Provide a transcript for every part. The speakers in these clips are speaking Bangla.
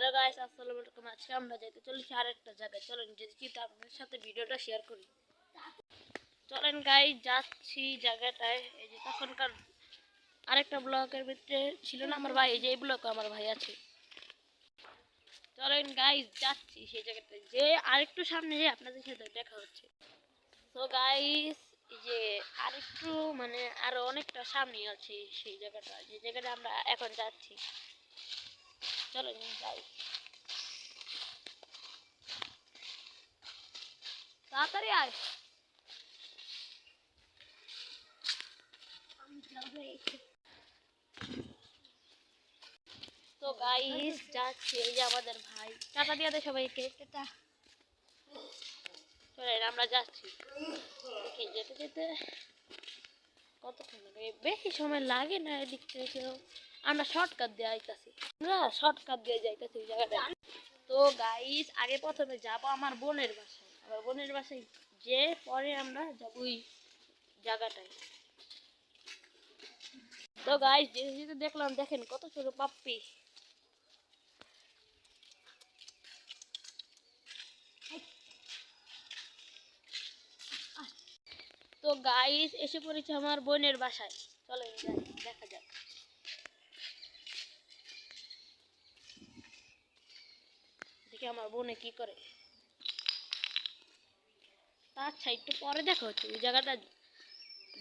হ্যালো গাইস, আসসালামু আলাইকুম। আজকে আমরা যাইতে চলেছি আরেকটা জায়গায়। চলেন যেতে আপনাদের সাথে ভিডিওটা শেয়ার করি। চলেন গাইস, যাচ্ছি জায়গাটায়। এই যে তখনকার আরেকটা ব্লগের ভিতরে ছিল না আমার ভাই, এই যে এই ব্লগে আমার ভাই আছে। চলেন গাইস, যাচ্ছি সেই জায়গাটায়। যে আরেকটু সামনে যে আপনাদের সাথে দেখা হচ্ছে। তো গাইস, এই যে আরেকটু মানে আরো অনেকটা সামনে আছে সেই জায়গাটা, যে জায়গাটা আমরা এখন যাচ্ছি। চলেন যাই, তাড়াতাড়ি আয়। তো গাইস যাচ্ছি, এই যে আমাদের ভাই। টাটা দিয়ে দে সবাইকে, টাটা। চলেন আমরা যাচ্ছি। দেখি যেতে যেতে কতক্ষণ লাগে, বেশি সময় লাগে না। এদিক থেকে আমরা শর্টকাট দিয়ে আইতাছি, ওই জায়গাটা। তো গাইস আগে প্রথমে যাব আমার বোনের বাসায়। আমার বোনের বাসায় যে পরে আমরা যাবো ওই জায়গাটায়। তো গাইস যেতে যেতে দেখলাম, দেখেন কত ছোট পাপ্পি। তো গাইস এসে পড়েছে আমার বোনের বাসায়। চলেন যাই, দেখা যাক। দেখি আমার বোনে কি করে। আচ্ছা, একটু পরে দেখা হচ্ছে। ওই জায়গাটা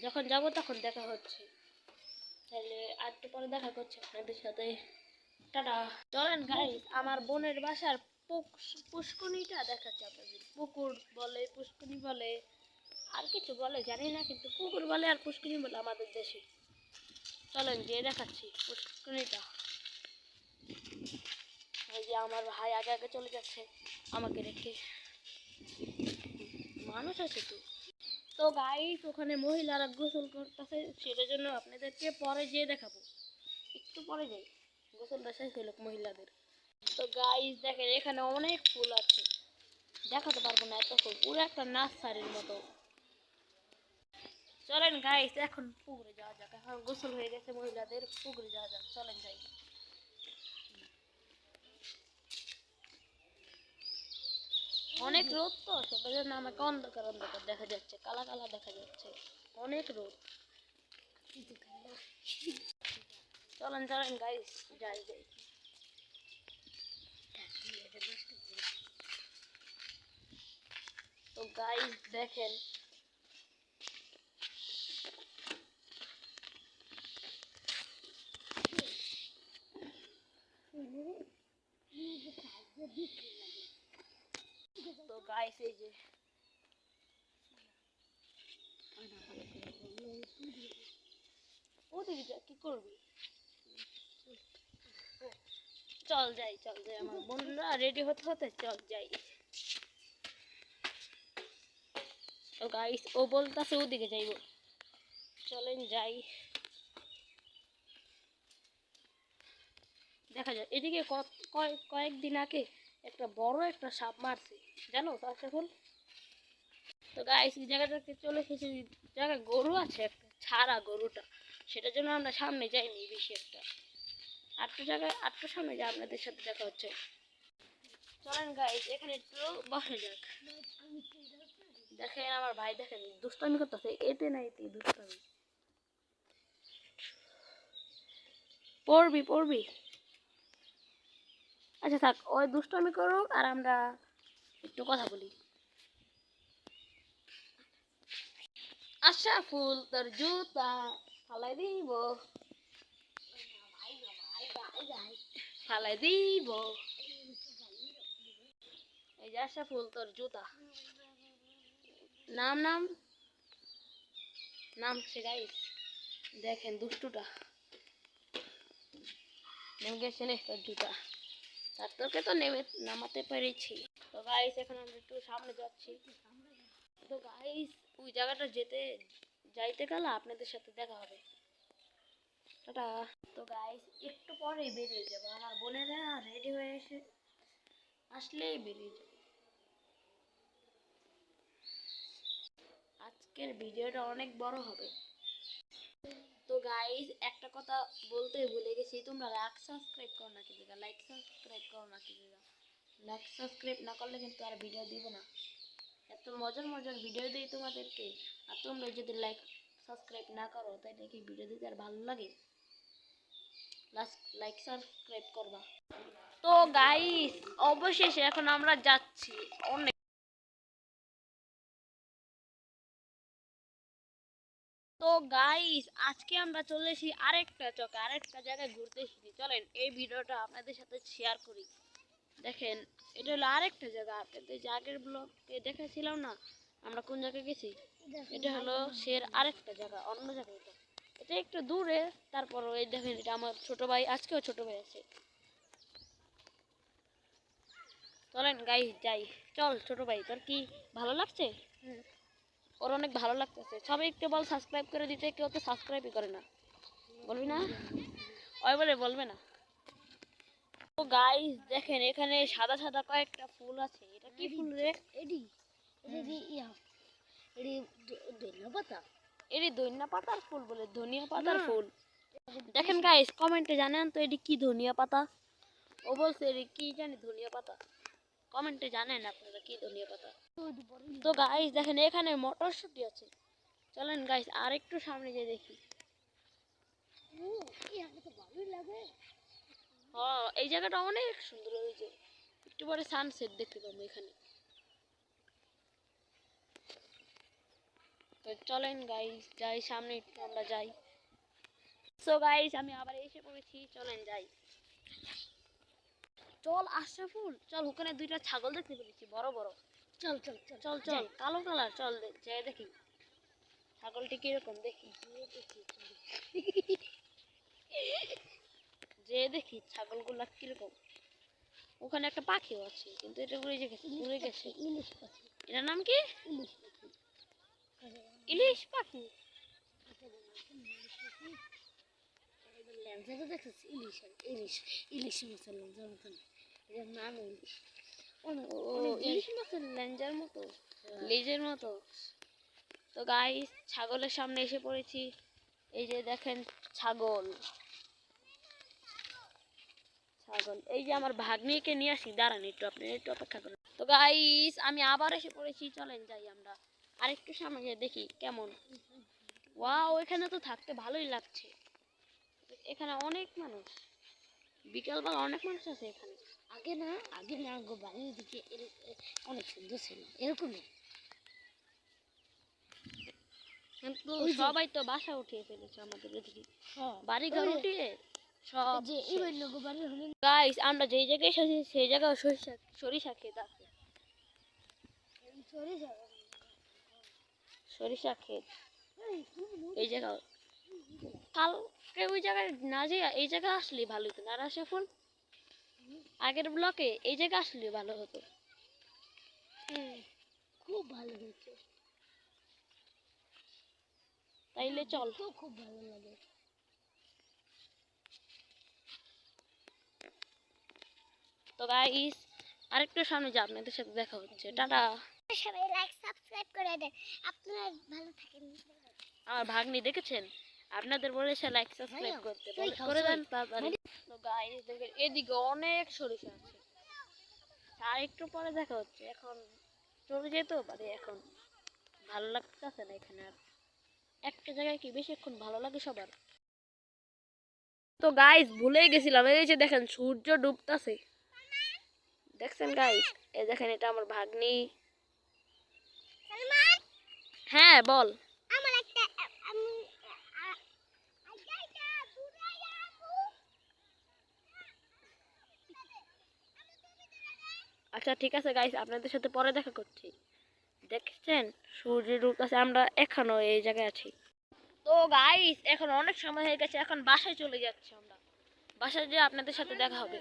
যখন যাব তখন দেখা হচ্ছে। তাহলে আর একটু পরে দেখা করছে আপনাদের সাথে। টাটা। চলেন গাইস আমার বোনের বাসার পুষ্কুনিটা দেখাচ্ছে আপনাদের। পুকুর বলে, পুষ্কুনি বলে, আর কিছু বলে জানি না, কিন্তু পুকুর বলে আর পুষ্কুনি বলে আমাদের দেশে। চলেন গিয়ে দেখাচ্ছি পুষ্কুনিটা। এই যে আমার ভাই আগে আগে চলে যাচ্ছে আমাকে রেখে। মানুষ আছে তো। তো গাইস ওখানে মহিলারা গোসল করতেছে, সেটার জন্য আপনাদেরকে পরে যেয়ে দেখাবো। একটু পরে যাই, গোসলটা শেষ হইল মহিলাদের। তো গাইস দেখেন এখানে অনেক ফুল আছে, দেখাতে পারবো না এত ফুল, পুরো একটা নার্সারির মতো। চলেন গাইস এখন পুকুরে যাওয়া যাক। এখন গোসল হয়ে গেছে মহিলাদের, পুকুরে যাওয়া যাক। চলেন যাই। অনেক রোদ তো, সেটার জন্য আমাকে অন্ধকার অন্ধকার দেখা যাচ্ছে, কালা কালা দেখা যাচ্ছে, অনেক রোদ। চলেন চলেন গাইস, যাই যাই। তো গাইস দেখেন তো গাইস এই যে ওদিকে যা, কি করবি? চল যাই, চল যাই, আমার বন্ধুরা রেডি হতে হতে চল যাই। তো গাইস ও বলতেছে ওদিকে যাইব, চলেন যাই। দেখা যায় এদিকে কয়েকদিন আগে একটা বড় একটা সাপ মারছে, জানো ফুল। তো গাইস এই জায়গাটাতে চলে এসেছি, জায়গায় গরু আছে একটা, ছাড়া গরুটা, সেটার জন্য আমরা সামনে যাইনি বেশি একটা। আটটু সামনে যা আপনাদের সাথে দেখা হচ্ছে। চলেন গাইস এখানে একটু বসে যাক। দেখেন আমার ভাই, দেখেন দুষ্টামি করতেছে, এতে না এতে দুষ্টামি। পড়বি পড়বি, আচ্ছা থাক, ওই দুষ্টামি করুক আর আমরা একটু কথা বলি। আচ্ছা ফুল তোর জুতা ফালাই দিব, ফালাই দিব। এই যে আশা ফুল তোর জুতা, নাম নাম নামছে গাইস। দেখেন দুষ্টুটা নেমে গেছে নে তোর জুতা, তার তোকে তো নেমে নামাতে পেরেছি। তো গাইস এখন আমরা একটু সামনে যাচ্ছি। তো গাইস ওই জায়গাটা যাইতে গেলে আপনাদের সাথে দেখা হবে। টাটা। তো গাইস একটু পরেই বেরিয়ে যাবো, আমার বোনেরা রেডি হয়ে আসলেই বেরিয়ে যাবো। আজকের ভিডিওটা অনেক বড় হবে। তো গাইস একটা কথা বলতে ভুলে গেছি, তোমরা লাইক সাবস্ক্রাইব করো না কি জায়গা, লাইক সাবস্ক্রাইব করো না কি জায়গা, লাইক সাবস্ক্রাইব না করলে কিন্তু আর ভিডিও দিব না। এত মজার মজার ভিডিও দিই তোমাদেরকে, আর তোমরা যদি লাইক সাবস্ক্রাইব না করো তাহলে কি ভিডিও দিতে আর ভালো লাগে? লাইক সাবস্ক্রাইব করবা। তো গাইস অবশেষে এখন আমরা যাচ্ছি অনেক। তো গাইস আজকে আমরা চলে এসেছি আরেকটা জায়গায় ঘুরতে এসেছি। চলেন এই ভিডিওটা আপনাদের সাথে শেয়ার করি। দেখেন এটা হলো আরেকটা জায়গা, আপনাদের যে আগের ব্লগে দেখাছিলাম না আমরা কোন জায়গায় গেছি, এটা হলো সের আরেকটা জায়গা, অন্য জায়গা। এটা একটু দূরে, তারপরও এই দেখেন এটা আমার ছোট ভাই, আজকেও ছোট ভাই আছে। চলেন গাইস যাই। চল ছোট ভাই, তোর কি ভালো লাগছে? ওর অনেক ভালো লাগতেছে। সবাই একটু বল সাবস্ক্রাইব করে দিতে, কেউ তো সাবস্ক্রাইবই করে না। বলবি না? ওই বলে বলবে না। তো গাইস দেখেন এখানে সাদা সাদা কয়েকটা ফুল আছে। এটা কি ফুল রে? এডি এডি ইয়া এডি ধনিয়া পাতা। এটি ধনিয়া পাতার ফুল বলে, ধনিয়া পাতার ফুল। দেখেন গাইস কমেন্টে জানেন তো এটি কি ধনিয়া পাতা? ও বলছে এটি কি জানি ধনিয়া পাতা। কমেন্টে জানেন আপনারা কি ধনিয়া পাতা? তো গাইস দেখেন এখানে মটরশুঁটি আছে। চলেন গাইস আর একটু সামনে যেয়ে দেখি। ও ইয়া তো ভালোই লাগে। হ্যাঁ এই জায়গাটা অনেক সুন্দর, ওই যে একটু পরে সানসেট দেখতে পাবো এখানে। তো চলেন গাইস যাই সামনে একটু আমরা যাই। সো গাইস আমি আবার এসে পড়েছি, চলেন যাই। চল আশরাফুল, চল ওখানে দুইটা ছাগল দেখতে পেয়েছি বড় বড়। চল চল চল চল চল কালো কালার, চল যাই দেখি ছাগলটি কিরকম দেখি। যে দেখি ছাগলগুলা কিরকম। ওখানে একটা পাখিও আছে কিন্তু এটা উড়ে গেছে। ইলিশ পাখি। এটার নাম কি? ইলিশ পাখি। ইলিশ পাখি। ল্যাংচা তো দেখছিস ইলিশ ইলিশ ইলিশ মাছের ল্যাংচার মতন। এর নাম ইলিশ। ও ইলিশ মাছের লেঞ্জার মতো, লেজের মতো। তো গাইস ছাগলের সামনে এসে পড়েছি। এই যে দেখেন ছাগল, ছাগল। এই যে আমার ভাগ্নিকে নিয়ে আসি, দাঁড়ান একটু, আপনি একটু অপেক্ষা করুন। তো গাইস আমি আবার এসে পড়েছি, চলেন যাই আমরা আরেকটু সামনে গিয়ে দেখি কেমন। ওয়াও এখানে তো থাকতে ভালোই লাগছে। এখানে অনেক মানুষ, বিকালবেলা অনেক মানুষ আছে এখানে। আগে না গো বাড়ির দিকে অনেক সুন্দর ছিল এরকমই। কিন্তু সবাই তো বাসা উঠিয়ে ফেলেছে আমাদের এদিকে, বাড়ি ঘর উঠিয়ে সব। যে এই গো বাড়ি হলে গাইস আমরা যেই জায়গায় এসেছি সেই জায়গায় সরিষা ক্ষেত আছে। সরিষা ক্ষেত এই জায়গা। কালকে ওই জায়গায় না যে এই জায়গা আসলে ভালো হতো না আশরাফুল, আগের ব্লকে এই জায়গা আসলে ভালো হতো। খুব ভালো হয়েছে। তাইলে চল। তো খুব ভালো লাগে। তো গাইস আরেকটু সামনে যা, আপনাদের সাথে দেখা হচ্ছে। টাটা। সবাই লাইক সাবস্ক্রাইব করে দেন, আপনারা ভালো থাকেন। আমার ভাগ্নি দেখেছেন, আপনাদের বলেছে লাইক সাবস্ক্রাইব করতে, করে দেন তাড়াতাড়ি। তো গাইস দেখেন এদিকে অনেক সরিষা আছে। আর একটু পরে দেখা হচ্ছে। এখন চলে যেতেও পারে, এখন ভালো লাগতেছে না এখানে আর। একটা জায়গায় কি বেশিক্ষণ ভালো লাগে সবার? তো গাইস ভুলেই গেছিলাম, এই যে দেখেন সূর্য ডুবতেছে, দেখছেন গাইস? এই দেখেন এটা আমার ভাগ্নি। হ্যাঁ বল। আমার একটা আচ্ছা ঠিক আছে গাইস, আপনাদের সাথে পরে দেখা করছি। দেখছেন সূর্যের রূপ আছে, আমরা এখনো এই জায়গায় আছি। তো গাইস এখন অনেক সময় হয়ে গেছে, এখন বাসায় চলে যাচ্ছি আমরা। বাসায় যেয়ে আপনাদের সাথে দেখা হবে।